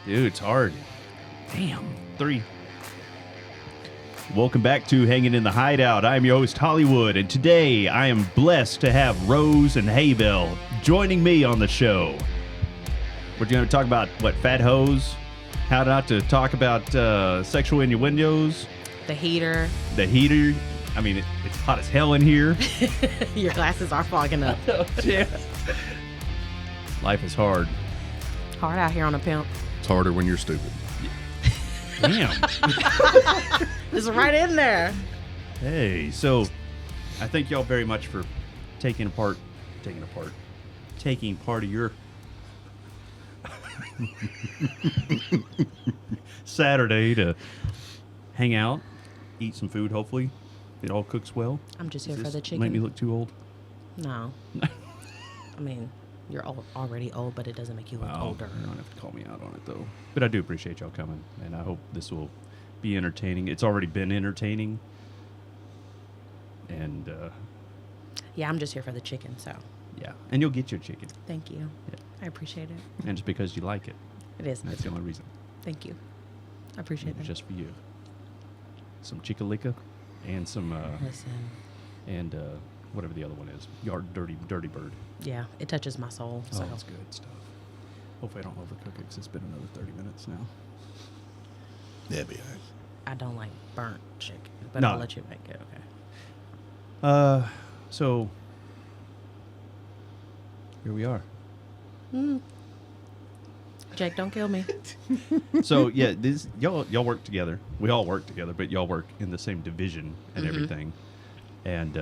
Dude, it's hard. Damn. 3. Welcome back to Hanging in the Hideout. I'm your host, Hollywood, and today I am blessed to have Rose and Haybale joining me on the show. We're going to talk about, fat hoes, how not to talk about sexual innuendos. The heater. I mean, it's hot as hell in here. Your glasses are fogging up. Yeah. Life is hard. Hard out here on a pimp. It's harder when you're stupid. Damn. It's right in there. Hey, so I thank y'all very much for taking part of your Saturday to hang out, eat some food, hopefully. It all cooks well. I'm just here for the chicken. Make me look too old? No. I mean, you're already old, but it doesn't make you look older. You don't have to call me out on it, though. But I do appreciate y'all coming, and I hope this will be entertaining. It's already been entertaining. And, yeah, I'm just here for the chicken, so. yeah. And you'll get your chicken. Thank you. Yeah. I appreciate it. And it's because you like it. It is. That's the only reason. Thank you. I appreciate it. Just for you. Some chicken and some, Listen. and whatever the other one is. Dirty bird. Yeah, it touches my soul. So. Oh, that's good stuff. Hopefully I don't overcook it because it's been another 30 minutes now. Yeah, be nice. I don't like burnt chicken, but No. I'll let you make it, okay? So here we are. Jake, don't kill me. So yeah, y'all work together. We all work together, but y'all work in the same division and everything. And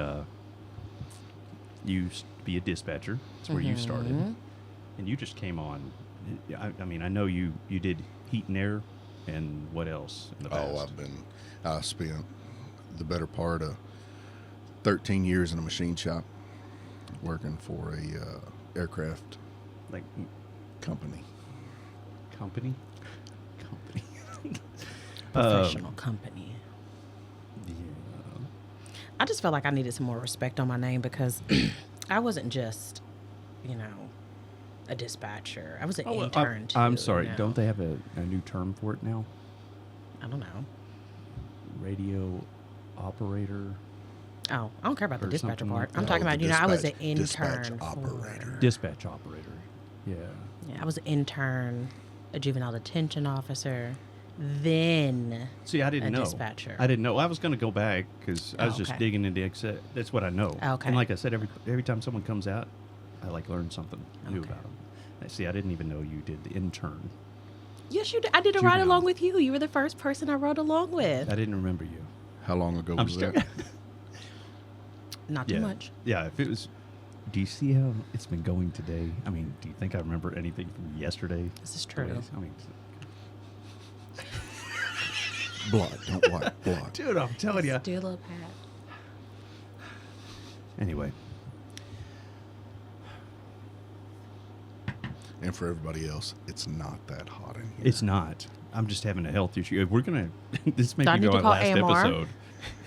you used to be a dispatcher. That's where you started, and you just came on. I mean, I know you did heat and air, and what else in the past? I spent the better part of 13 years in a machine shop working for a aircraft Like company. company. Professional company. Yeah. I just felt like I needed some more respect on my name because I wasn't just, a dispatcher. I was an intern, too. I'm sorry. you know? Don't they have a new term for it now? I don't know. Radio operator. Oh, I don't care about the Or dispatcher something part. like I'm that. talking about, I was an Dispatch intern. operator. Dispatch operator. Yeah. Yeah, I was an intern, a juvenile detention officer, then See, I didn't a know. dispatcher. I didn't know. I was going to go back because I was just okay. digging into Excel. That's what I know. Okay. And like I said, every time someone comes out, I learn something new Okay. about them. See, I didn't even know you did the intern. Yes, you did. I did a Juvenile. ride along with you. You were the first person I rode along with. I didn't remember you. How long ago I'm was sure. that? Not too much. Yeah, if it was... Do you see how it's been going today? I mean, do you think I remember anything from yesterday? This is true. I mean... Blood. Don't wipe blood. Dude, I'm telling you. Still up hat. Anyway. And for everybody else, it's not that hot in here. It's not. I'm just having a health issue. If we're going to... This may Do I be need to our call last AMR? episode.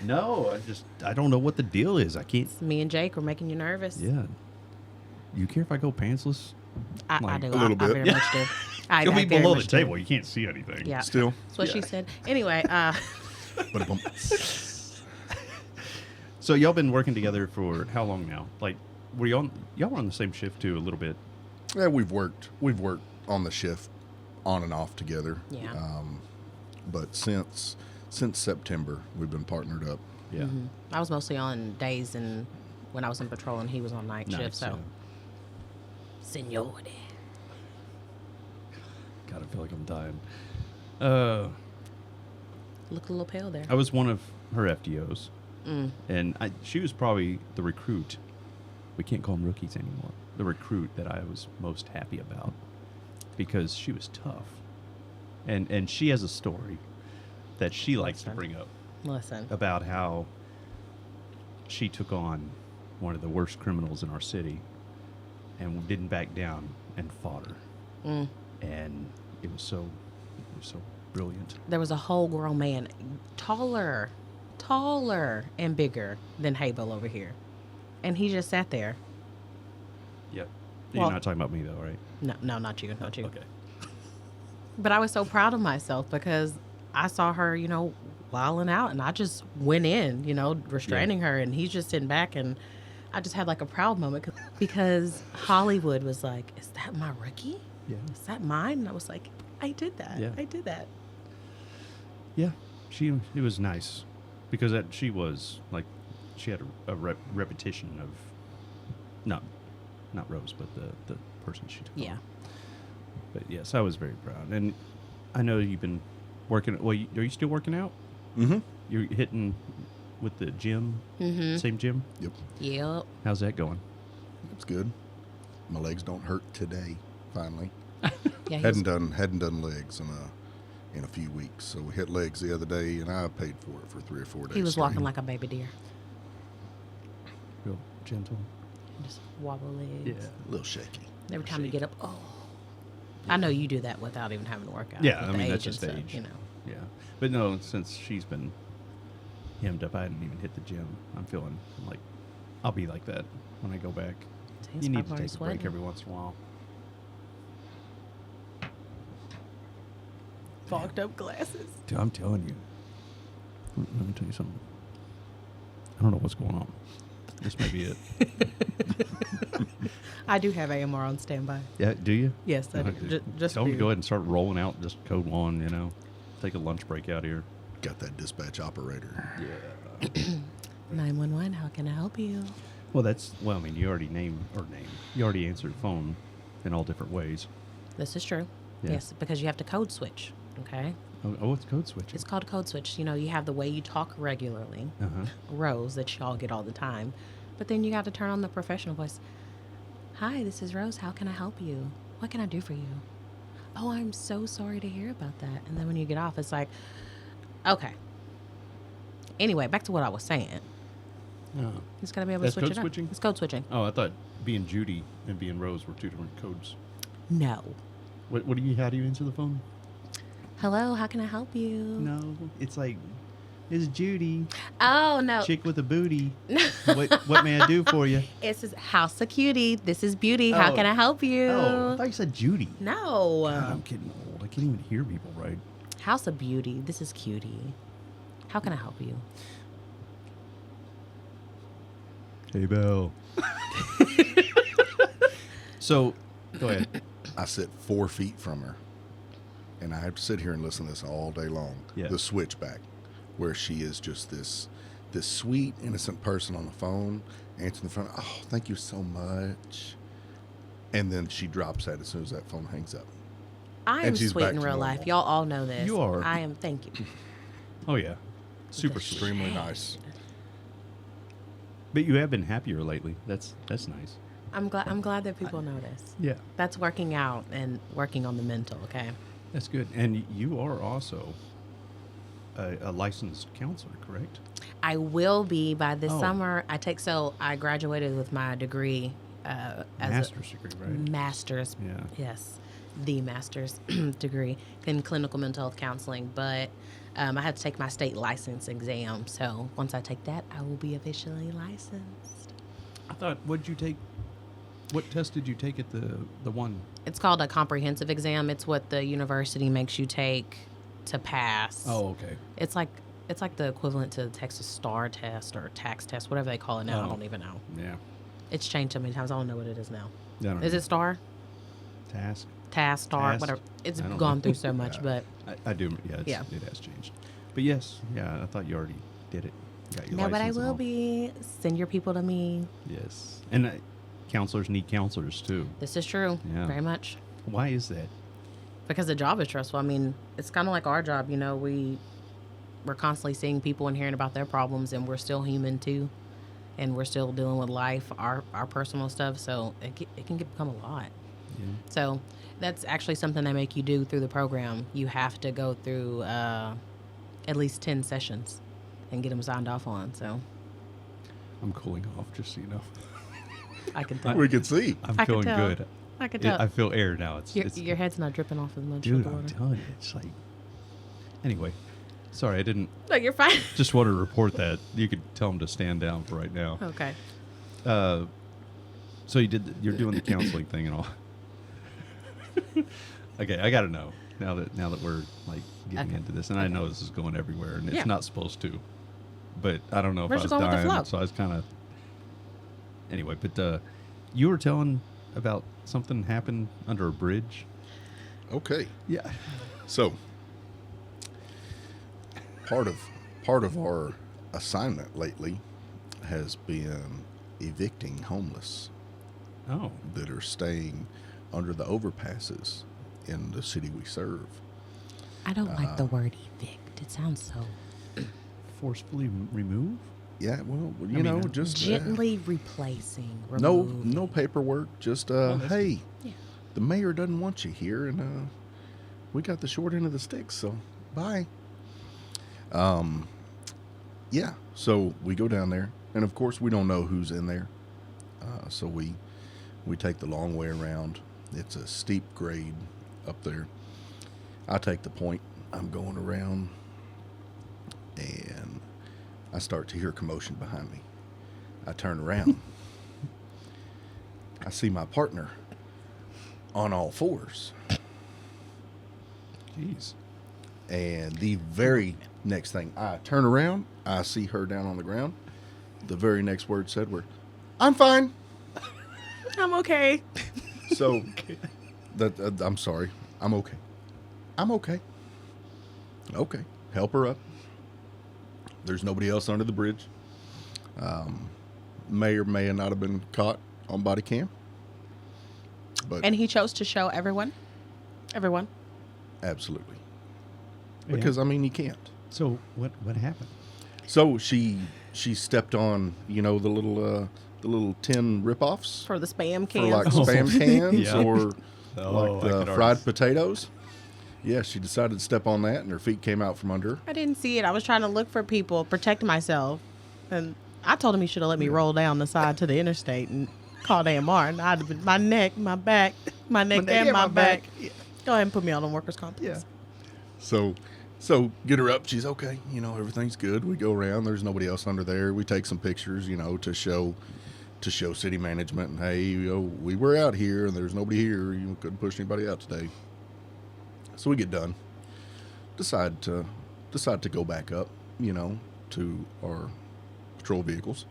No, I don't know what the deal is. I can't... Me and Jake were making you nervous. Yeah. You care if I go pantsless? I Like, do. a little I bit. very much do. You'll I be very below the much do. table. You can't see anything. Yeah. Still. That's what she said. Anyway, But So y'all been working together for how long now? Like, y'all were on the same shift too a little bit. yeah, we've worked on the shift on and off together. Yeah. But since September, we've been partnered up. Yeah. I was mostly on days, and when I was in patrol, and he was on night shift. Nice, So, seniority. God, I feel like I'm dying. Look a little pale there. I was one of her FDOs, and she was probably the recruit. We can't call them rookies anymore. The recruit that I was most happy about because she was tough, and she has a story that she likes to bring up Listen. about how she took on one of the worst criminals in our city and didn't back down and fought her. And it was so brilliant. There was a whole grown man, taller and bigger than Haybale over here. And he just sat there. Yep. Well- You're not talking about me though, right? No, not you. Not you. Okay. But I was so proud of myself because I saw her, wilding out, and I just went in, restraining her, and he's just sitting back, and I just had like a proud moment because Hollywood was like, "Is that my rookie? Yeah. Is that mine?" And I was like, "I did that. Yeah. I did that." Yeah, it was nice because she was like, she had a repetition of, not Rose, but the person she took. Yeah. On. But yes, I was very proud, and I know you've been working. Well, are you still working out? Mm-hmm. You're hitting with the gym, same gym. Yep. Yep. How's that going? It's good. My legs don't hurt today. Finally, Yeah. hadn't done legs in a few weeks. So we hit legs the other day, and I paid for it for 3 or 4 days. He was walking straight. like a baby deer. Real gentle. Just wobble legs. Yeah. A little shaky. Every time you get up, oh. I know you do that without even having to work out. Yeah, with I the mean, that's age just and age. stuff, Yeah, but no, since she's been hemmed up, I hadn't even hit the gym. I'm feeling like I'll be like that when I go back. He's You need to probably take a break sweating. every once in a while. Fogged up glasses. Dude, I'm telling you. Let me tell you something. I don't know what's going on. This may be it. I do have AMR on standby. Yeah, do you? Yes, I do. Just tell them to for go you. ahead and start rolling out just code 1, Take a lunch break out here. Got that dispatch operator. Yeah. 911, how can I help you? Well, I mean, you already you already answered the phone in all different ways. This is true. Yeah. Yes, because you have to code switch, okay? Oh, what's code switching? It's called code switch. You have the way you talk regularly, Uh-huh. Rose, that y'all get all the time. But then you got to turn on the professional voice. Hi, this is Rose. How can I help you? What can I do for you? Oh, I'm so sorry to hear about that. And then when you get off, it's like, okay. Anyway, back to what I was saying. Oh. He's got to be able That's to switch code it up. switching? It's code switching. Oh, I thought being Judy and being Rose were two different codes. No. How do you answer the phone? Hello, how can I help you? No, it's like, it's Judy, Oh, no. chick with a booty. what may I do for you? It says House of Cutie. This is Beauty. How Oh. can I help you? Oh, I thought you said Judy. No. God, I'm getting old. I can't even hear people right. House of Beauty. This is Cutie. How can I help you? Haybale. So, go ahead. I sit 4 feet from her, and I have to sit here and listen to this all day long. Yeah. The switchback, where she is just this sweet, innocent person on the phone, answering the phone. Oh, thank you so much. And then she drops that as soon as that phone hangs up. I am And she's sweet back in to real normal. life. Y'all all know this. You are. I am. Thank you. Oh, yeah. Super The sweet. Extremely shade. nice. But you have been happier lately. That's nice. I'm glad that people notice. Yeah. That's working out and working on the mental. Okay. That's good. And you are also a licensed counselor, correct? I will be by this Oh. summer. I graduated with my degree as Master's degree, a right? master's. Yeah. Yes, the master's degree in clinical mental health counseling. But I had to take my state license exam. So once I take that, I will be officially licensed. I thought, what test did you take at the one? It's called a comprehensive exam. It's what the university makes you take to pass. Oh, okay. It's like the equivalent to the Texas STAR test or tax test, whatever they call it now. I Oh. don't even know. Yeah. It's changed so many times. I don't know what it is now. I don't Is know. it STAR? Task? TAS, STAR, Tast? whatever. It's I don't gone know. through so much, Yeah. but I do. Yeah, Yeah. It has changed. But yes, yeah, I thought you already did it. Got your no, but I license and will all. be. Send your people to me. Yes. And counselors need counselors too. This is true. Yeah. Very much. Why is that? Because the job is stressful. I mean, it's kind of like our job. We're constantly seeing people and hearing about their problems, and we're still human too, and we're still dealing with life, our personal stuff. So it can become a lot. Yeah. So that's actually something they make you do through the program. You have to go through at least 10 sessions and get them signed off on. So I'm cooling off, just so you know. I can tell. We can see. I'm I can feeling tell. good. I can tell. I feel air now. Your head's not dripping off as much. dude, with the I'm water. telling you, it's like. Anyway, sorry, I didn't. No, you're fine. Just want to report that. You could tell them to stand down for right now. Okay. So you're doing the counseling thing and all. Okay, I got to know. Now that we're like getting into this, and I know this is going everywhere, and it's not supposed to, but I don't know if We're I was just going with the dying, flow. so I was kind of. Anyway, but you were telling about something happened under a bridge. Okay. Yeah. So part of our assignment lately has been evicting homeless Oh. that are staying under the overpasses in the city we serve. I don't like the word evict. It sounds so Forcefully remove. Yeah, well, I mean, just gently replacing. no removing. paperwork. Just that's hey, Yeah. the mayor doesn't want you here, and we got the short end of the stick. So bye. Yeah. So we go down there, and of course we don't know who's in there. So we take the long way around. It's a steep grade up there. I take the point. I'm going around, and I start to hear commotion behind me. I turn around. I see my partner on all fours. Jeez. And the very next thing I turn around, I see her down on the ground. The very next word said were, "I'm fine." I'm okay. So, I'm sorry. I'm okay. I'm okay. Okay. Help her up. There's nobody else under the bridge. May or may not have been caught on body cam. But And he chose to show everyone. Everyone. absolutely. Yeah. Because, I mean, you can't. So what happened? So she stepped on, the little tin rip-offs For the spam for cans. like spam cans Yeah. or Oh, like I the could fried already- potatoes. Yeah, she decided to step on that, and her feet came out from under her. I didn't see it. I was trying to look for people, protect myself. And I told him he should have let me roll down the side to the interstate and call AMR. And I'd have been my neck, my back, my neck, and my back. Go ahead and put me on workers' comp, please. Yeah. So get her up. She's okay. Everything's good. We go around. There's nobody else under there. We take some pictures, to show city management. And hey, we were out here and there's nobody here. You couldn't push anybody out today. So we get done. Decide to go back up, to our patrol vehicles.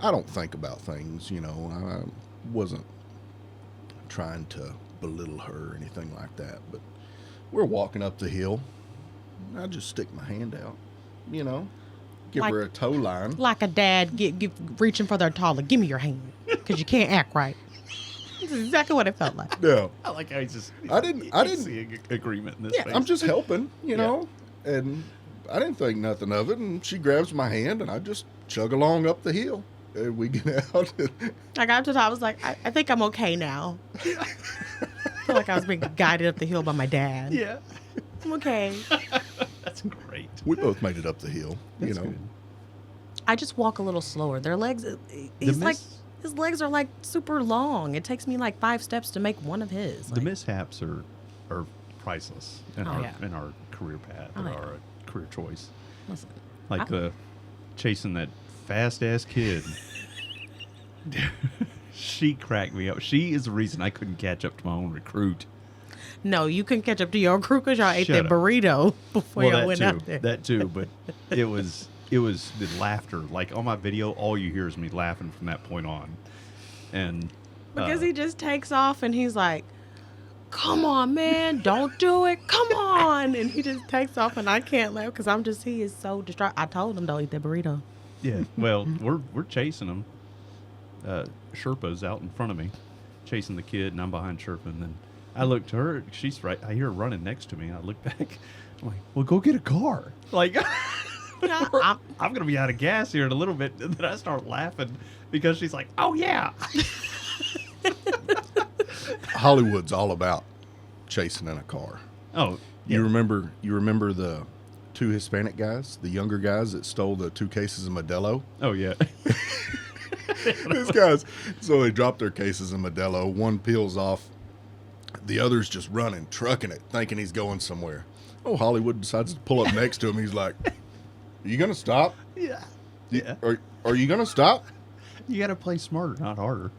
I don't think about things, I wasn't trying to belittle her or anything like that, but we're walking up the hill. I just stick my hand out, give Like- her a tow line. Like a dad reaching for their toddler. Give me your hand. Because you can't act right. This is exactly what it felt like. No, I like how he's just. I didn't- see an agreement in this. Yeah, face. I'm just helping, and I didn't think nothing of it. And she grabs my hand, and I just chug along up the hill. And we get out. I got up to the top. I was like, I think I'm okay now. I feel like I was being guided up the hill by my dad. Yeah. I'm okay. That's great. We both made it up the hill, That's good. I just walk a little slower. Their legs, his legs are like super long. It takes me like 5 steps to make one of his. The Like, mishaps are priceless in Oh, our yeah. in our career path Oh, or yeah. our career choice. listen, Like chasing that fast ass kid. She cracked me up. She is the reason I couldn't catch up to my own recruit. no, you couldn't catch up to your crew because y'all ate Shut that up. burrito before y'all that went too. out there. That too, but it was the laughter. Like on my video, all you hear is me laughing from that point on. And Because he just takes off and he's like, "Come on, man, don't do it. Come on." And he just takes off and I can't laugh because he is so distraught. I told him don't eat that burrito. yeah, well, we're chasing him. Sherpa's out in front of me, chasing the kid, and I'm behind Sherpa. And then I look to her. She's right. I hear her running next to me. I look back. I'm like, well, go get a car. Like, Yeah, I'm going to be out of gas here in a little bit. And then I start laughing because she's like, oh, yeah. Hollywood's all about chasing in a car. Oh, You remember the 2 Hispanic guys, the younger guys that stole the 2 cases of Modelo? Oh, yeah. These guys, so they drop their cases of Modelo. One peels off. The other's just running, trucking it, thinking he's going somewhere. Oh, Hollywood decides to pull up next to him. He's like, "Are you going to stop? Yeah. Y- Yeah. Are you going to stop?" You got to play smarter, not harder.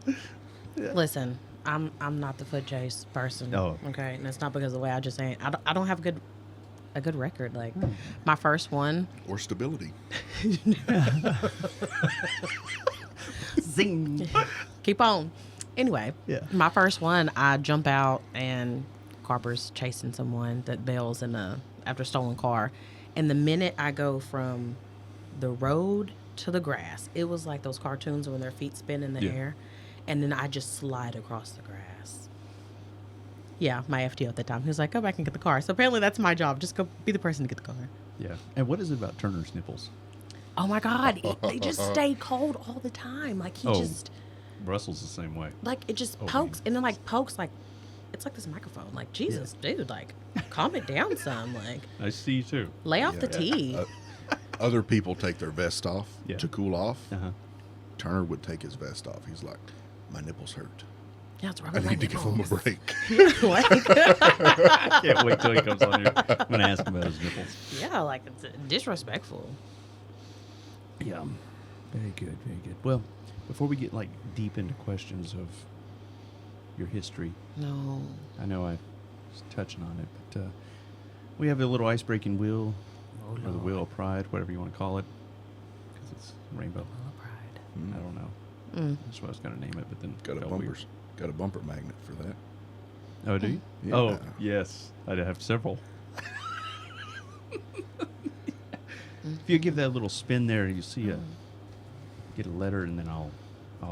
listen, I'm not the foot chase person. Oh. Okay, and it's not because of the way I just ain't. I don't have a good record. Like my first one. Or stability. Zing. Keep on. Anyway, Yeah. my first one, I jump out and Carper's chasing someone that bails after a stolen car, and the minute I go from the road to the grass, it was like those cartoons when their feet spin in the Yeah. air, and then I just slide across the grass. Yeah, my FTO at the time. He was like, "Go back and get the car." So apparently, that's my job. Just go be the person to get the car. Yeah. And what is it about Turner's nipples? Oh my God, they just stay cold all the time. Like he Oh. just. Russell's the same way. Like it just Oh, pokes man. and then like pokes like it's like this microphone. Like Jesus, dude, like calm it down some. Like I see you too. lay off Yeah. the tea. Other people take their vest off Yeah. to cool off. Uh-huh. Turner would take his vest off. He's like, my nipples hurt. Yeah, it's I rubbing my need to give him a nipples. break. Like, I can't wait till he comes on here. I'm going to ask him about his nipples. yeah, like it's disrespectful. Yeah. Very good. Very good. Well, before we get like deep into questions of your history, No. I know I was touching on it, but we have a little ice-breaking wheel, or the wheel of pride, whatever you want to call it, because it's rainbow. Oh, pride. I don't know. That's what I was going to name it, but then Got a felt bumper. weird. Got a bumper magnet for that. Oh, do you? Yeah. Oh, yes. I have several. If you give that a little spin there, you see get a letter, and then I'll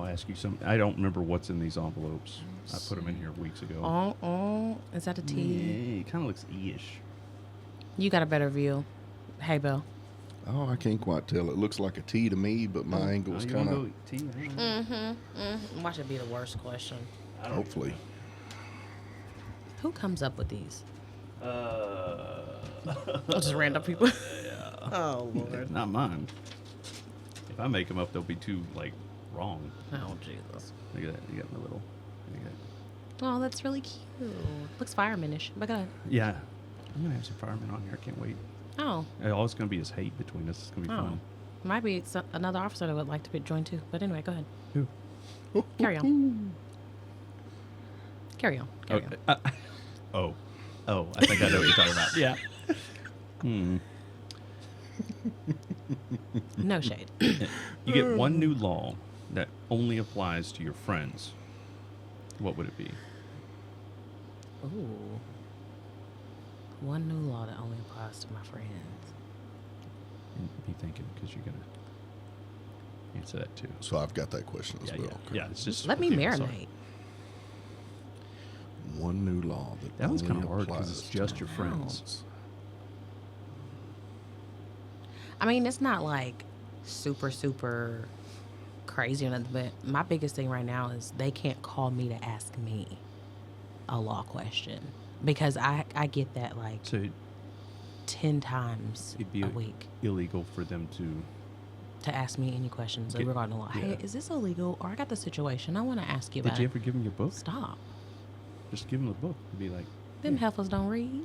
ask you some. I don't remember what's in these envelopes. I put them in here weeks ago. Is that a T? Yeah, it kind of looks E-ish. You got a better view. Hey, Bill. Oh, I can't quite tell. It looks like a T to me, but my angle's you kind wanna of. go T? I don't know. Watch it be the worst question. Hopefully. Who comes up with these? Just Yeah. random people. Oh Lord. Not mine. If I make them up, they'll be too like wrong. Oh Jesus. Look at that. You got my little. Look at that. Oh, that's really cute. Looks fireman-ish. But go ahead. Yeah, I'm gonna have some firemen on here. I can't wait. Oh. All it's gonna be is hate between us. It's gonna be fun. Might be another officer that would like to be joined too. But anyway, go ahead. Who? Carry on. Carry on. Carry on. Oh, I think I know what you're talking about. Yeah. No shade. You get one new law that only applies to your friends. What would it be? Ooh. One new law that only applies to my friends. And be thinking, because you're gonna answer that too. So I've got that question as Yeah, well. yeah, Okay. yeah. It's just Let me okay, marinate. sorry. One new law That one's only kind of hard because applies it's to just my your friends. I mean, it's not like super crazy or nothing, but my biggest thing right now is they can't call me to ask me a law question because I get that like So 10 times it'd be a week illegal for them to ask me any questions Get- regarding the law. yeah. Hey, is this illegal? Or I got the situation. I want to ask you Did about you it. ever give them your book? Stop. Just give them the book. And be like, Them heifers don't read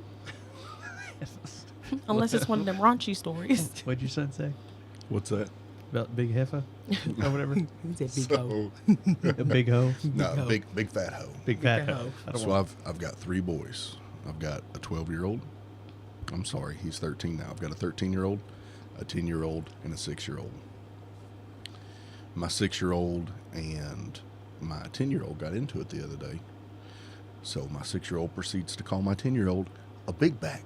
unless it's one of them raunchy stories. what'd your son say What's that? about big heifer or whatever? He said big hoe. So, A big hoe, no, big fat hoe. big fat fat hoe. hoe. I don't So want. I've got 3 boys. I've got a 12-year-old. I'm sorry, he's 13 now. I've got a 13-year-old, a 10-year-old, and a 6-year-old. My 6-year-old and my 10-year-old got into it the other day. So my 6-year-old proceeds to call my 10-year-old a big back.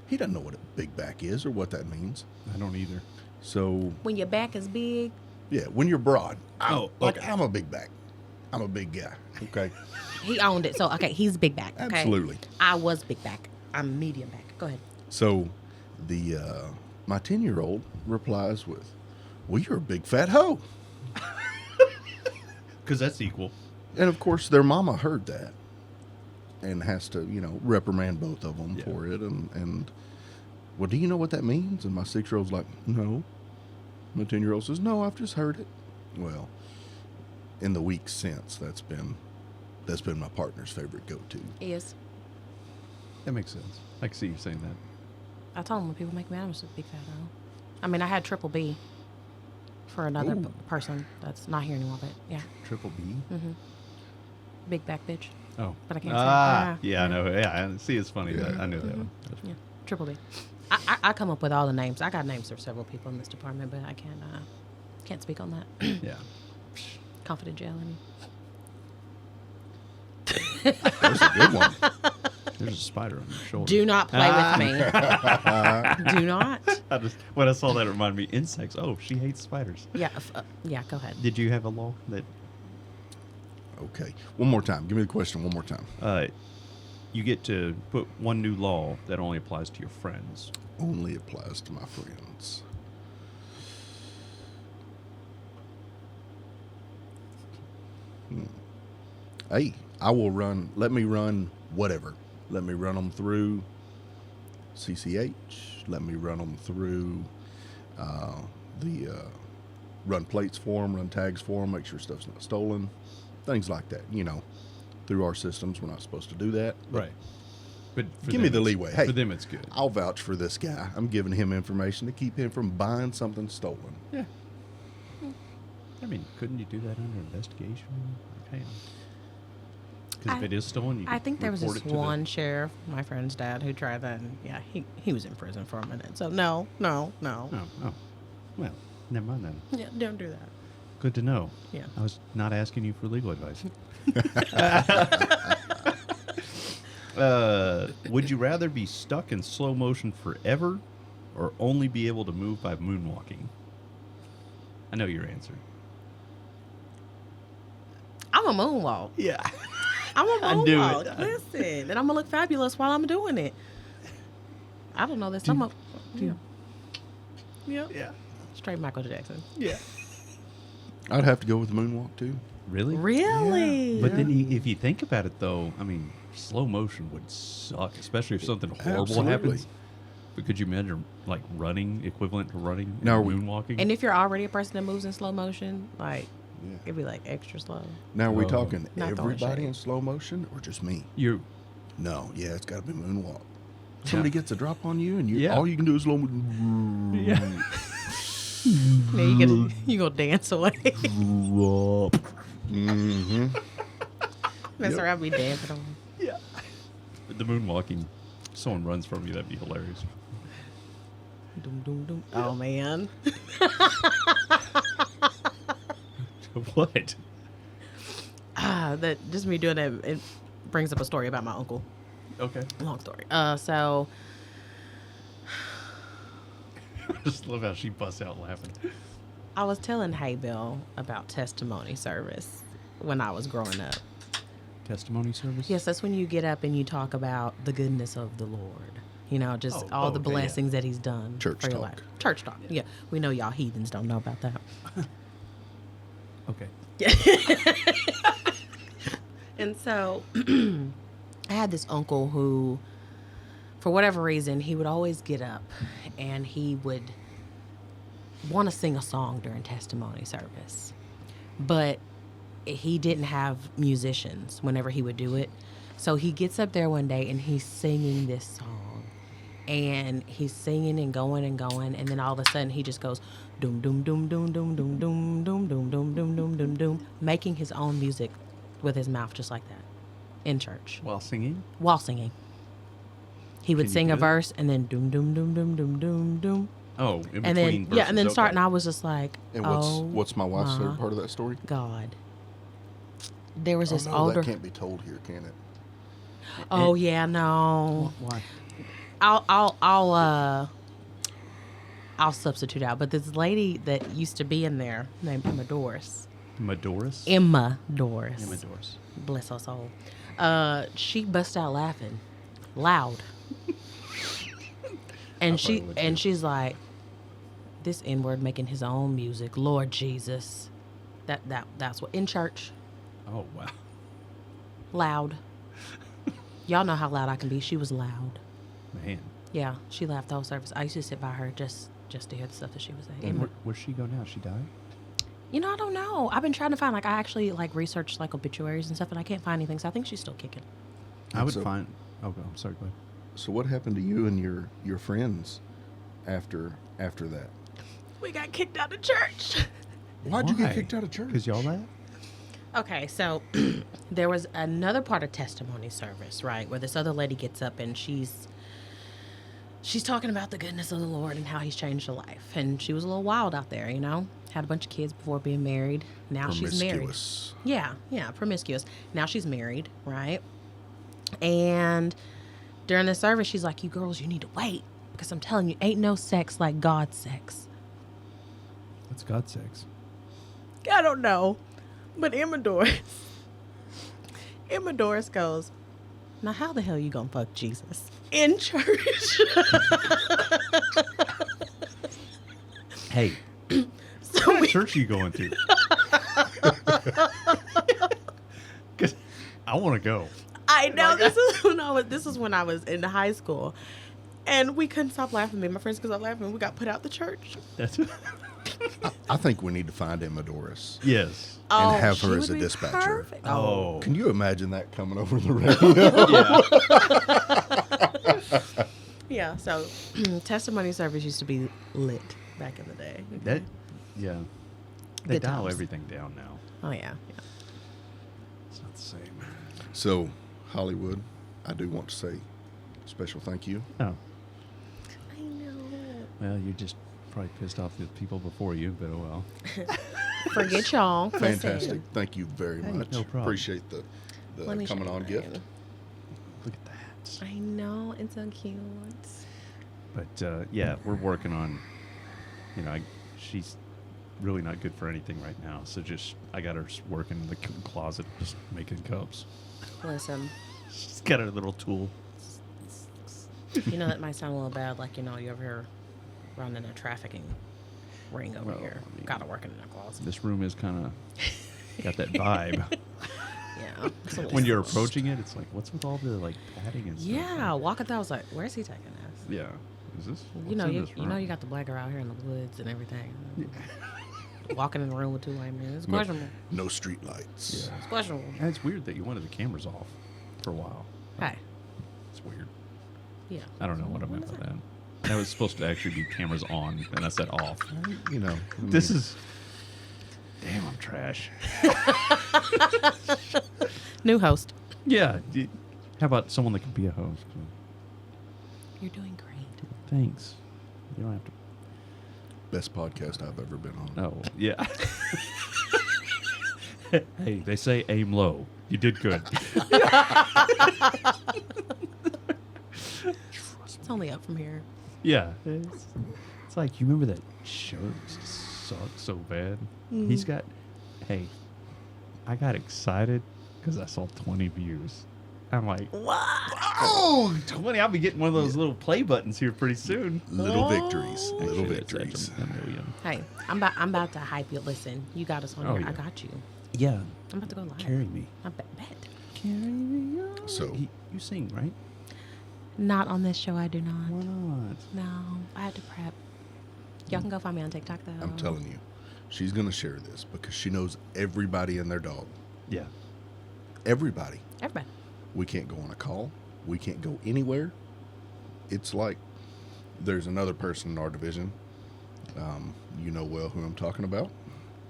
He doesn't know what a big back is or what that means. I don't either. So When your back is big, yeah, when you're broad, Oh, okay. I'm a big back. I'm a big guy. Okay, he owned it. So, okay, he's big back. Okay? absolutely. I was big back. I'm medium back. Go ahead. So the my 10-year-old replies with, "Well, you're a big fat hoe." Because that's equal. And of course, their mama heard that and has to, reprimand both of them Yeah. for it. And well, do you know what that means? And my 6-year-old's like, no. My 10-year-old says, no, I've just heard it. Well, in the weeks since, that's been my partner's favorite go-to. Is. That makes sense. I can see you saying that. I told him when people make me mad, I'm just a big fat hoe. I mean, I had triple B for another Ooh. person that's not here anymore, but yeah. Triple B. Big back bitch. Oh. But I can't say it. Yeah, I know. Yeah, see, it's funny. Yeah. I knew that one. Yeah, triple B. I come up with all the names. I got names for several people in this department, but I can't speak on that. Yeah. Confidentiality. That's a good one. There's a spider on your shoulder. Do not play with me. Do not. When I saw that, it reminded me insects. Oh, she hates spiders. Yeah, yeah. Go ahead. Did you have a law that Okay. One more time. Give me the question one more time. you get to put one new law that only applies to your friends? Only applies to my friends. Hey, I will run. Let me run whatever. Let me run them through CCH. Let me run them through the run plates for them, run tags for them, make sure stuff's not stolen, things like that. You know, through our systems, we're not supposed to do that. Right. But Give me the leeway. Hey, for them, it's good. I'll vouch for this guy. I'm giving him information to keep him from buying something stolen. Yeah. I mean, couldn't you do that under investigation? Okay. Because if it is stolen, you I think there was report this it to one sheriff, my friend's dad, who tried that, and yeah, he was in prison for a minute. So no. Oh, well, never mind then. Yeah, don't do that. Good to know. Yeah. I was not asking you for legal advice. Would you rather be stuck in slow motion forever or only be able to move by moonwalking? I know your answer. I'm a moonwalk. Yeah. I'm a I knew moonwalk. it. Listen, and I'm gonna look fabulous while I'm doing it. I don't know this. I'm a yeah. Yeah. Straight Michael Jackson. Yeah. I'd have to go with the moonwalk too. Really? Really? But then if you think about it, though, I mean, slow motion would suck, especially if something horrible Absolutely. happens. But could you imagine, like, running, equivalent to running, Now, and moonwalking? And if you're already a person that moves in slow motion, like Yeah. it'd be like extra slow. Now, are we Oh. talking Not throwing everybody shade. in slow motion or just me? you No, yeah, it's got to be moonwalk. Somebody gets a drop on you, and you Yeah. all you can do is slow motion. Yeah. Yeah, you go dance away. Mm-hmm. Mess Yep. around, be dancing on. Yeah. The moonwalking, someone runs from you, that'd be hilarious. Doom, doom, doom. Oh man. What? That just me doing that. It brings up a story about my uncle. Okay. Long story. So I just love how she busts out laughing. I was telling Haybale about testimony service when I was growing up. Testimony service? Yes, that's when you get up and you talk about the goodness of the Lord. You know, just all the okay, yeah. blessings that He's done Church for your talk. life. Church talk. Yeah, we know y'all heathens don't know about that. Okay. And so I had this uncle who, for whatever reason, he would always get up and he would want to sing a song during testimony service. But he didn't have musicians whenever he would do it. So he gets up there one day and he's singing this song. And he's singing and going, and then all of a sudden he just goes doom doom doom doom doom doom doom doom doom doom doom doom doom doom, making his own music with his mouth just like that in church While singing? while singing. He would Can you sing do a it? verse and then doom doom doom doom doom doom doom, Oh, in between and then verses. and then okay. start. And I was just like, And oh, what's my wife's my favorite part of that story? God. There was this no, older. that can't be told here, can it? Oh yeah, no. Why? I'll substitute out. But this lady that used to be in there named Emma Doris. Medoris? Emma Doris. Emma Doris. Bless her soul. She bust out laughing, loud, and probably would too. she's like, "This N-word making his own music, Lord Jesus." That's what in church, Oh, wow. loud. Y'all know how loud I can be. She was loud. Man. Yeah, she laughed the whole service. I used to sit by her just to hear the stuff that she was saying. And where's she go now? She died? You know, I don't know. I've been trying to find, like, I actually, like, researched, like, obituaries and stuff, and I can't find anything, so I think she's still kicking. I would So- find... Oh, I'm sorry, go ahead. So what happened to you and your friends after that? We got kicked out of church. Why'd you Why? get kicked out of church? Because y'all laughed? Okay, so there was another part of testimony service, right, where this other lady gets up and she's talking about the goodness of the Lord and how He's changed her life. And she was a little wild out there, you know, had a bunch of kids before being married. Now she's married. Promiscuous. Yeah, promiscuous. Now she's married, right? And during the service, she's like, "You girls, you need to wait because I'm telling you, ain't no sex like God's sex." What's God sex? I don't know. But Emma Doris goes, "Now how the hell you gonna fuck Jesus in church?" Hey, So what church are you going to? Because I want to go. I know this is when I was in high school, and we couldn't stop laughing. Me and my friends couldn't stop laughing. We got put out the church. That's I think we need to find Emma Doris yes. and have she her would as a be dispatcher. perfect. Oh, Can you imagine that coming over the radio? yeah. Yeah. So testimony service used to be lit back in the day. That, yeah. They Good dial times. everything down now. Oh yeah. It's not the same. So, Hollywood, I do want to say a special thank you. Oh, I know. well, you're just probably pissed off the people before you, but oh well. Forget y'all. Fantastic. Thank you very Hey, much. no problem. Appreciate the Let me coming show on you gift. mine. Look at that. I know, it's so cute. But yeah, we're working on. You know, she's really not good for anything right now. So just I got her working in the closet, just making cups. Listen, She's got her little tool. you know that might sound a little bad, like, you know, you ever hear running a trafficking ring over Well, here. I mean, Gotta work in a closet. This room is kind of got that vibe. Yeah. So When you're approaching it, it's like, what's with all the like padding and stuff? yeah, walking through, I was like, where's he taking us? Yeah. Is this? You know, what's in you this know, room? you got the black girl out here in the woods and everything. Walking in the room with two white men. It's questionable. No street lights. Yeah. It's questionable. And it's weird that you wanted the cameras off for a while. Hey. It's weird. Yeah. I don't know what I meant is by that. That was supposed to actually be cameras on, and I said off. You know, This is. Damn, I'm trash. New host. Yeah. How about someone that can be a host? You're doing great. Thanks. You don't have to. best podcast I've ever been on. Oh, yeah. Hey, they say aim low. You did good. It's only up from here. Yeah. It's like, you remember that show that sucked so bad? He's got, hey, I got excited because I saw 20 views. I'm like, What? oh, 20. I'll be getting one of those little play buttons here pretty soon. Little victories. Little Actually, it's victories. a million. Hey, I'm about to hype you. Listen, you got us on Oh, here. I yeah. got you. Yeah. I'm about to go live. Carry me. I bet. Carry me on. So- You sing, right? Not on this show. I do not. Why not? No, I had to prep. Y'all can go find me on TikTok though. I'm telling you, she's going to share this because she knows everybody and their dog. Yeah. Everybody. Everybody. We can't go on a call. We can't go anywhere. It's like there's another person in our division. You know well who I'm talking about.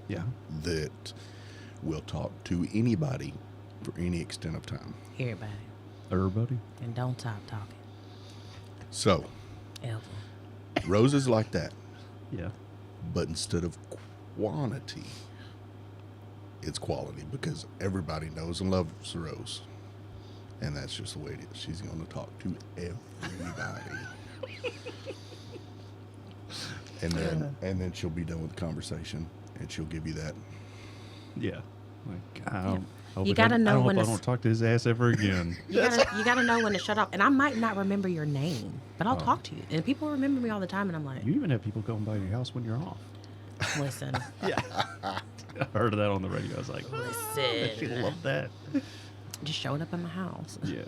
Yeah. That will talk to anybody for any extent of time. Everybody. Everybody? And don't stop talking. So, Ever. Rose is like that. Yeah. But instead of quantity, it's quality because everybody knows and loves Rose. And that's just the way it is. She's going to talk to everybody. and then she'll be done with the conversation and she'll give you that. Yeah. Like, I don't, hope You it gotta doesn't- know I hope when I it's- don't talk to his ass ever again. You gotta know when to shut up. And I might not remember your name, but I'll talk to you. And people remember me all the time, and I'm like, You even have people going by your house when you're off. listen, Yeah. I heard of that on the radio. I was like, I should listen. love that. Just showed up in my house. Yeah.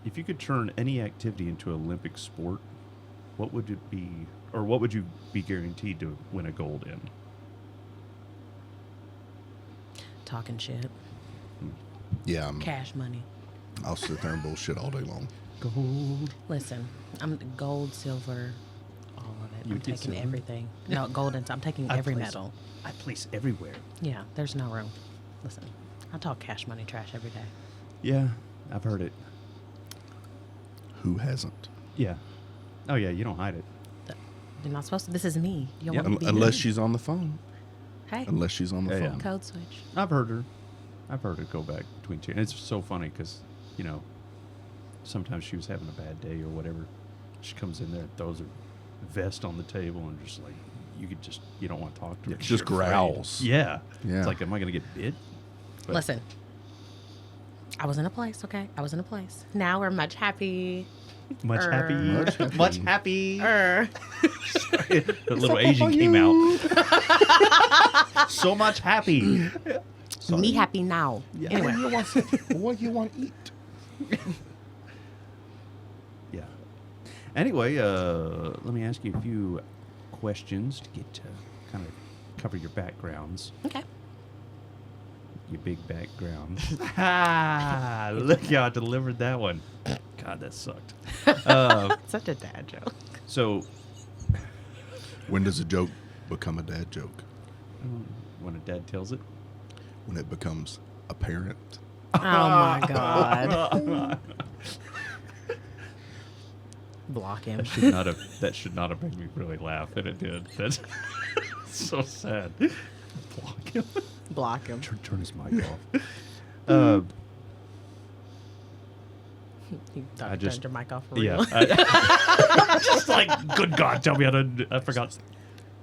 If you could turn any activity into an Olympic sport, what would it be, or what would you be guaranteed to win a gold in? Talking shit. Yeah, Cash money. I'll sit there and bullshit all day long. Gold. Listen, I'm gold, silver, all of it. You I'm get taking silver? everything. No, gold and I'm taking I every place- medal. I place everywhere. Yeah, there's no room. Listen, I talk cash money trash every day. Yeah, I've heard it. Who hasn't? Yeah. Oh yeah, you don't hide it. You're not supposed to. This is me. You don't Yeah, want me to be Unless me. she's on the phone. Hey, Unless she's on the Yeah, phone. code switch. I've heard her. I've heard her go back between two. And it's so funny because, you know, sometimes she was having a bad day or whatever. She comes in there and throws her vest on the table and just like, you don't want to talk to her. Yeah, 'cause just you're afraid. growls. Yeah. Yeah. It's like, am I going to get bit? But- Listen, I was in a place, okay? I was in a place. Now we're much happy. Much happy. Much happy. Much happy. Er. The little Asian came out. So much happy. Sorry. Me happy now. Yeah. Anyway, What you want to eat? Yeah. Anyway, let me ask you a few questions to get to kind of cover your backgrounds, okay. your big background. Ha! Look how I delivered that one. God, that sucked. Such a dad joke. So, When does a joke become a dad joke? when a dad tells it, When it becomes apparent. Oh my God. Block him. that should not have made me really laugh, and it did. That's so sad. Block him. Block him. Turn his mic off. You thought I you just- turned your mic off for Yeah. real. Just like, good God, tell me how to. I forgot.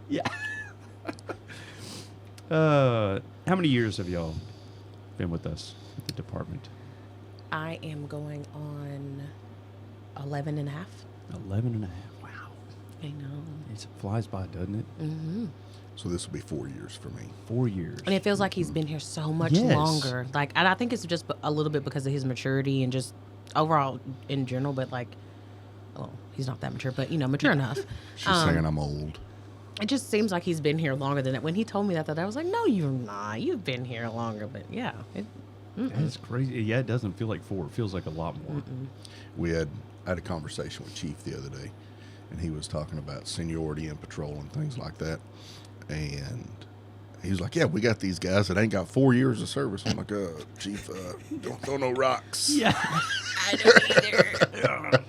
Yeah. How many years have y'all been with us at the department? I am going on 11 and a half. 11 and a half. Wow. I know. It flies by, doesn't it? Mm-hmm. So this will be 4 years for me. 4 years. And it feels like he's been here so much Yes. longer. Like, and I think it's just a little bit because of his maturity and just overall in general. But like, well, he's not that mature, but mature enough. She's saying I'm old. It just seems like he's been here longer than that. When he told me that, I was like, no, you're not. You've been here longer. But yeah, That's crazy. Yeah, it doesn't feel like 4. It feels like a lot more. I had a conversation with Chief the other day, and he was talking about seniority in patrol and things like that. And he was like, yeah, we got these guys that ain't got 4 years of service. I'm like, Chief, don't throw no rocks. Yeah. I don't either.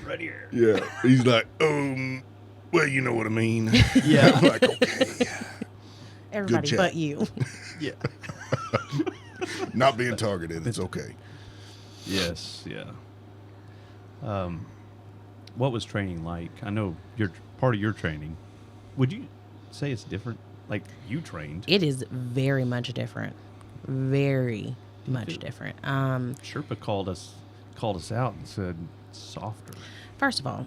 Right here. Yeah. He's like, well, you know what I mean. Yeah. I'm like, okay. Everybody chat. but you. Yeah. Not being targeted. It's okay. Yes. Yeah. What was training like? I know you're part of your training. Would you say it's different? Like you trained. It is very much different. Very much different. Sherpa called us out and said softer. First of all,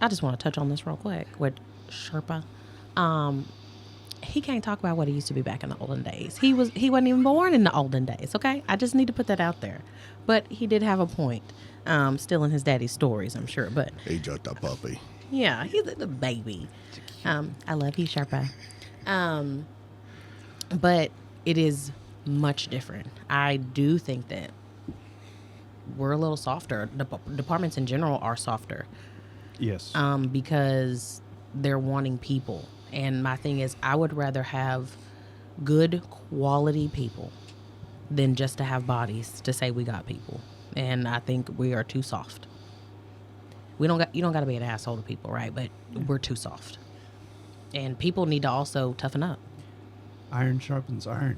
I just want to touch on this real quick with Sherpa. He can't talk about what he used to be back in the olden days. He wasn't even born in the olden days, okay? I just need to put that out there. But he did have a point. Still in his daddy's stories, I'm sure. But He just a puppy. yeah, he's a baby. I love you, Sherpa. But it is much different. I do think that we're a little softer. Departments in general are softer. Yes. Because they're wanting people. And my thing is, I would rather have good quality people than just to have bodies to say we got people. And I think we are too soft. You don't got to be an asshole to people, right? But we're too soft. And people need to also toughen up. Iron sharpens iron.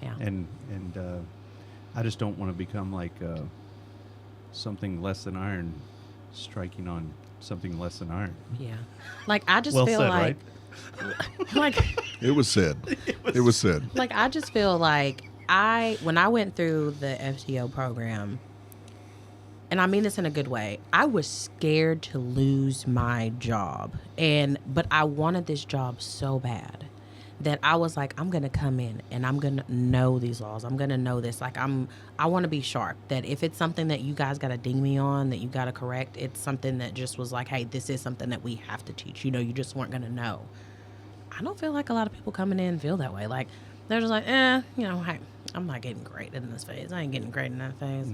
Yeah. And I just don't want to become like something less than iron striking on something less than iron. Yeah. Like, I just Well feel said, like, like, It was said. It was said. like, I just feel like when I went through the FTO program, and I mean this in a good way, I was scared to lose my job. But I wanted this job so bad that I was like, I'm going to come in and I'm going to know these laws. I'm going to know this. Like, I want to be sharp, that if it's something that you guys got to ding me on, that you got to correct, it's something that just was like, hey, this is something that we have to teach. You just weren't going to know. I don't feel like a lot of people coming in feel that way. Like, they're just like, hey, I'm not getting graded in this phase. I ain't getting graded in that phase.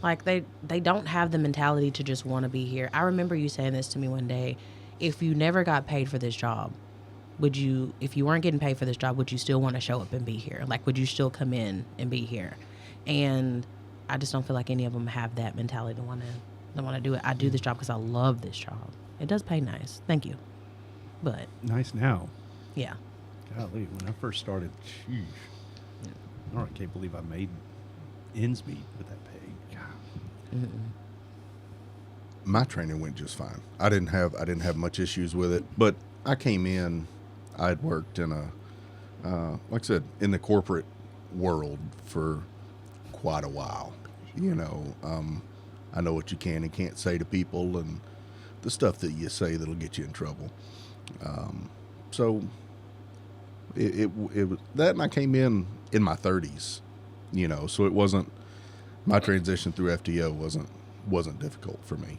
Like, they don't have the mentality to just want to be here. I remember you saying this to me one day. If you never got paid for this job, if you weren't getting paid for this job, would you still want to show up and be here? Like, would you still come in and be here? And I just don't feel like any of them have that mentality to want to do it. I do this job because I love this job. It does pay nice. Thank you. But Nice now. yeah. Golly, when I first started, sheesh. I can't believe I made ends meet with that pay. God. My training went just fine. I didn't have much issues with it, but I came in. I'd worked in like I said, in the corporate world for quite a while. You know, I know what you can and can't say to people, and the stuff that you say that'll get you in trouble. So it was that, and I came in my 30s. You know, so it wasn't, my transition through FTO wasn't difficult for me.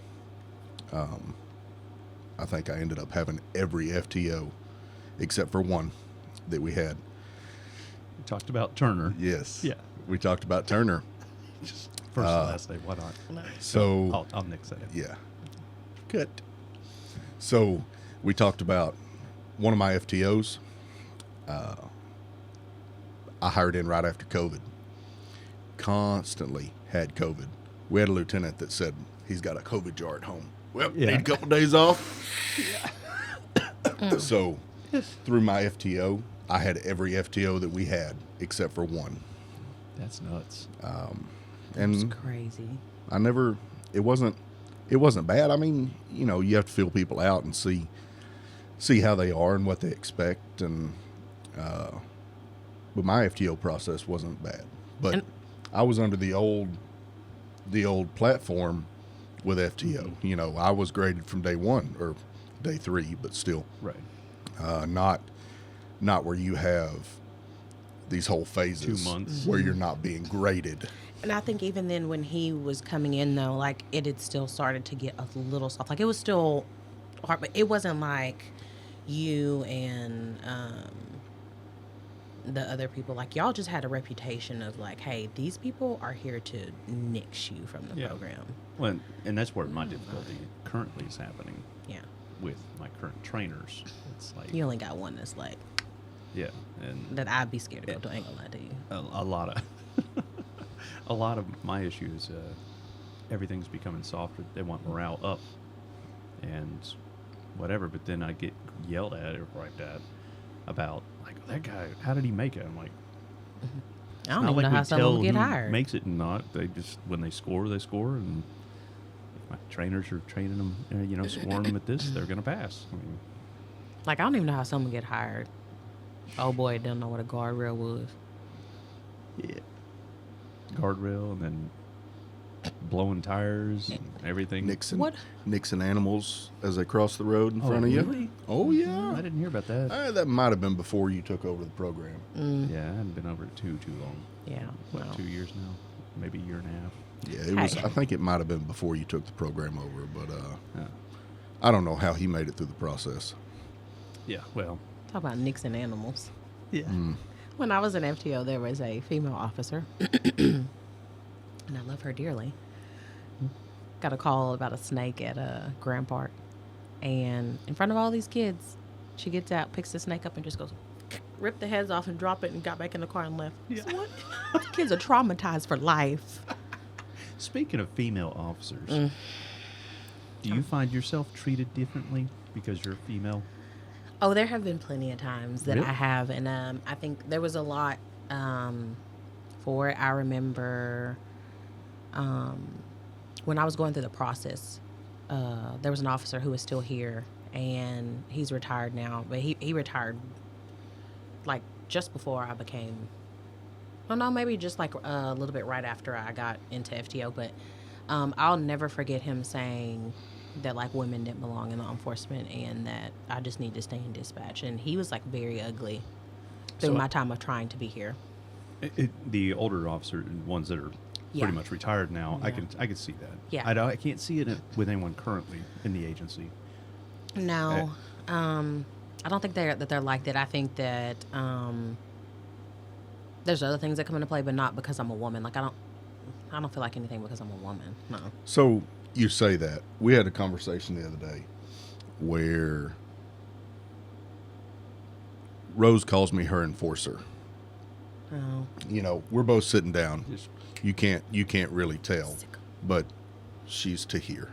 I think I ended up having every FTO except for one that we had. We talked about Turner. Yes. Yeah. We talked about Turner. Just first and last name. Why not? So I'll nix that. yeah. Good. So we talked about one of my FTOs. I hired in right after COVID. Constantly had COVID. We had a lieutenant that said he's got a COVID jar at home. Well, Yeah. need a couple days off. So through my FTO, I had every FTO that we had except for one. That's nuts. It's And crazy. it wasn't bad. I mean, you know, you have to feel people out and see how they are and what they expect. And, but my FTO process wasn't bad, but I was under the old platform with FTO. You know, I was graded from day 1 or day 3, but still, Right. not where you have these whole phases 2 months. where you're not being graded. And I think even then when he was coming in, though, like, it had still started to get a little soft. Like, it was still hard, but it wasn't like you and the other people. Like, y'all just had a reputation of, like, hey, these people are here to nix you from the Yeah. program. Well, and that's where my difficulty currently is happening Yeah. with my current trainers. It's like, You only got one that's, like, yeah, and that I'd be scared to go to. I ain't gonna lie to you. a lot of a lot of my issues, everything's becoming softer. They want morale up and whatever, but then I get yelled at or griped at about, like, that guy, how did he make it? I'm like, I don't not even like know we how someone tell will get who hired. makes it and not. They just, when they score, they score, and if my trainers are training them, you know, scoring them at this, they're gonna pass. I mean, Like, I don't even know how someone get hired. Oh boy, didn't know what a guardrail was. yeah, guardrail, and then blowing tires and everything. What? Nixon animals as they cross the road in Oh, front of you. really? Oh yeah. I didn't hear about that. That might have been before you took over the program. Yeah, I hadn't been over it too long. Yeah. What, no. 2 years now? Maybe a year and a half. Yeah, it was. Hey. I think it might have been before you took the program over, but Yeah. I don't know how he made it through the process. Yeah. Well. Talk about nixing animals. Yeah. When I was in FTO, there was a female officer, and I love her dearly. Got a call about a snake at Grand Park, and in front of all these kids, she gets out, picks the snake up, and just goes, rip the heads off and drop it, and got back in the car and left. Yeah. So what? These kids are traumatized for life. Speaking of female officers, do you find yourself treated differently because you're female? Oh, there have been plenty of times that Really? I have, and I think there was a lot for it. I remember when I was going through the process, there was an officer who was still here, and he's retired now, but he retired like just before I became, I don't know, maybe just like a little bit right after I got into FTO, but I'll never forget him saying that, like, women didn't belong in law enforcement and that I just need to stay in dispatch. And he was, like, very ugly through So- my time of trying to be here. The older officers, ones that are Yeah. pretty much retired now, Yeah. I can see that. Yeah. I can't see it with anyone currently in the agency. No, I don't think they're like that. I think that There's other things that come into play, but not because I'm a woman. Like I don't feel like anything because I'm a woman. No. So you say that. We had a conversation the other day where Rose calls me her enforcer. Oh. You know, we're both sitting down. Just- You can't really tell, but she's to here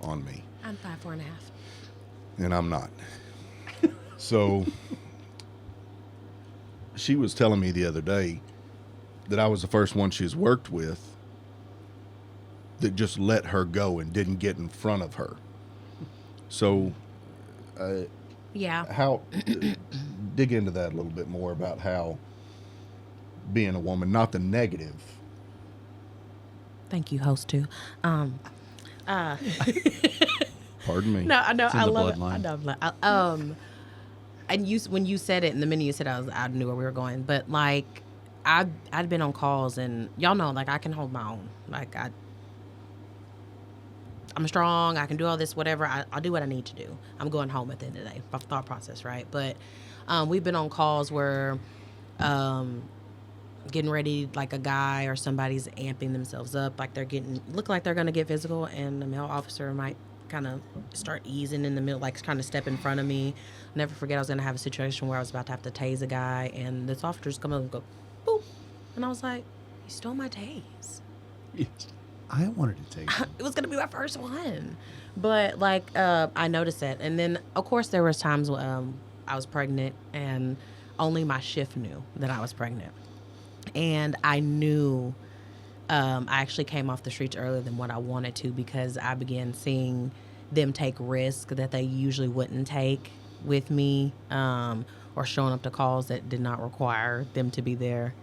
on me. I'm 5'4.5". And I'm not. So she was telling me the other day that I was the first one she's worked with that just let her go and didn't get in front of her. So Yeah. how dig into that a little bit more about how being a woman, not the negative. Thank you, host too. Pardon me. No, I know. It's in I the love it. bloodline. I know. And when you said it, and the minute you said it, I knew where we were going. But like, I'd been on calls, and y'all know, like I can hold my own. Like I'm strong. I can do all this, whatever. I'll do what I need to do. I'm going home at the end of the day. My thought process, right? But we've been on calls where getting ready, like a guy or somebody's amping themselves up, like look like they're gonna get physical, and the male officer might kind of start easing in the middle, like kind of step in front of me. I'll never forget, I was gonna have a situation where I was about to have to tase a guy, and this officer's come up and go, boop, and I was like, "You stole my tase." I wanted to take it. It was gonna be my first one, but like I noticed it, and then of course there was times when I was pregnant, and only my shift knew that I was pregnant, and I knew. I actually came off the streets earlier than what I wanted to because I began seeing them take risks that they usually wouldn't take with me, or showing up to calls that did not require them to be there,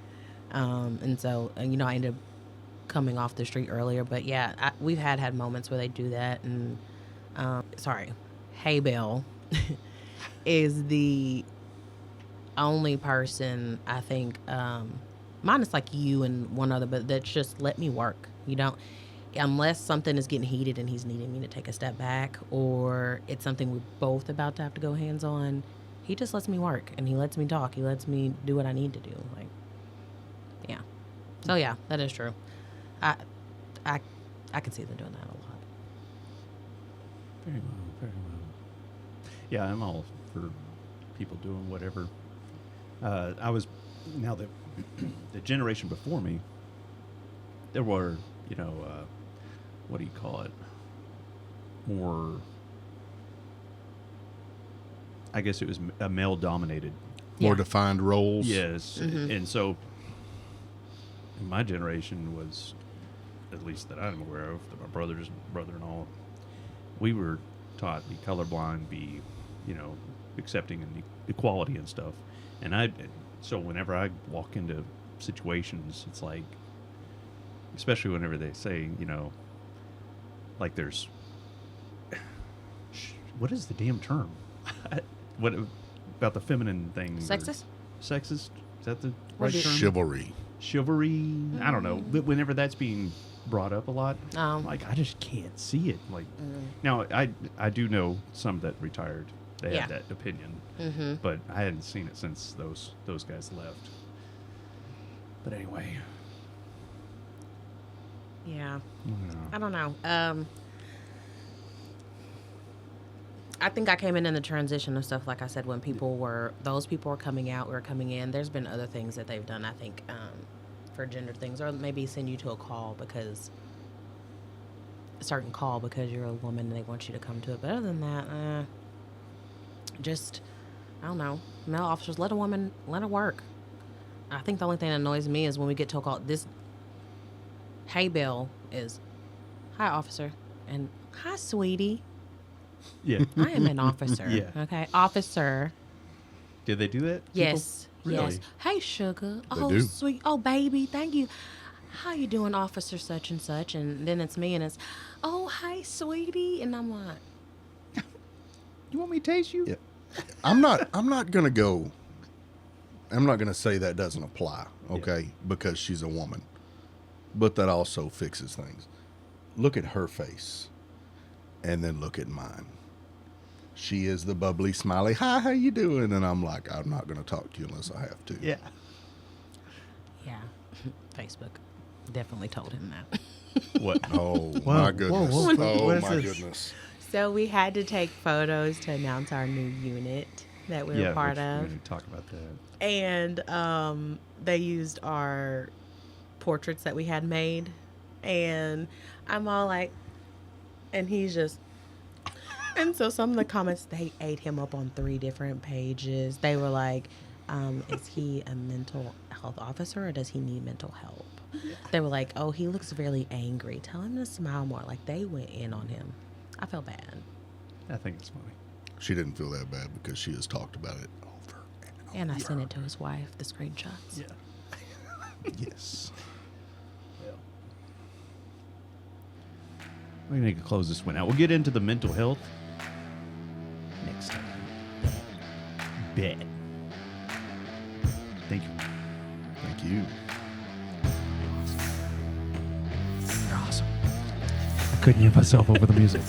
and so I ended up coming off the street earlier. But yeah, we've had moments where they do that, and Haybale is the only person I think, minus like you and one other, but that's just let me work. You don't, unless something is getting heated and he's needing me to take a step back, or it's something we're both about to have to go hands on, he just lets me work and he lets me talk. He lets me do what I need to do. Like, yeah. So yeah, that is true. I can see them doing that a lot. Very well, very well. Yeah, I'm all for people doing whatever. Now the generation before me, there were, what do you call it? More, I guess it was a male-dominated. More Yeah. defined roles. Yes, Mm-hmm. and so my generation was, at least that I'm aware of, that my brother and all, we were taught be colorblind, be, accepting and equality and stuff. And so whenever I walk into situations, it's like, especially whenever they say, like there's, what is the damn term? What about the feminine thing? Sexist? Sexist? Is that the What right is- term? Chivalry. Chivalry? I don't know. But whenever that's being brought up a lot, like I just can't see it. Like now, I do know some that retired. They Yeah. had that opinion, Mm-hmm. but I hadn't seen it since those guys left. But anyway, Yeah. yeah. I don't know. I think I came in the transition of stuff, like I said, when those people were coming out, we were coming in. There's been other things that they've done, I think, for gender things, or maybe send you to a call because you're a woman and they want you to come to it. But other than that, I don't know. Male officers, let her work. I think the only thing that annoys me is when we get to a call. This Haybale is, "Hi, officer," and "Hi, sweetie." Yeah. I am an officer. Yeah. Okay, officer. Did they do that? Yes. People? Really? Yes. Hey, sugar. They Oh, do. sweet. Oh, baby. Thank you. How you doing, officer such and such? And then it's me, and it's, "Oh, hi, sweetie," and I'm like, You want me to taste you? Yeah. I'm not gonna say that doesn't apply, okay? Because she's a woman. But that also fixes things. Look at her face and then look at mine. She is the bubbly, smiley, "Hi, how you doing?" And I'm like, I'm not gonna talk to you unless I have to. Yeah. Yeah. Facebook definitely told him that. What? Oh Whoa, my goodness! whoa, whoa. Oh What is my this? goodness! So we had to take photos to announce our new unit that we were part We're of. going to talk about that. And they used our portraits that we had made. And I'm all like, and he's just, and so some of the comments, they ate him up on 3 different pages. They were like, is he a mental health officer or does he need mental help? They were like, oh, he looks really angry. Tell him to smile more. Like, they went in on him. I felt bad. I think it's funny. She didn't feel that bad because she has talked about it over And I sent it to his wife, the screenshots. Yeah. Yes. We're going to close this one out. We'll get into the mental health next time. Bet. Thank you. Thank you. You're awesome. I couldn't hear myself over the music.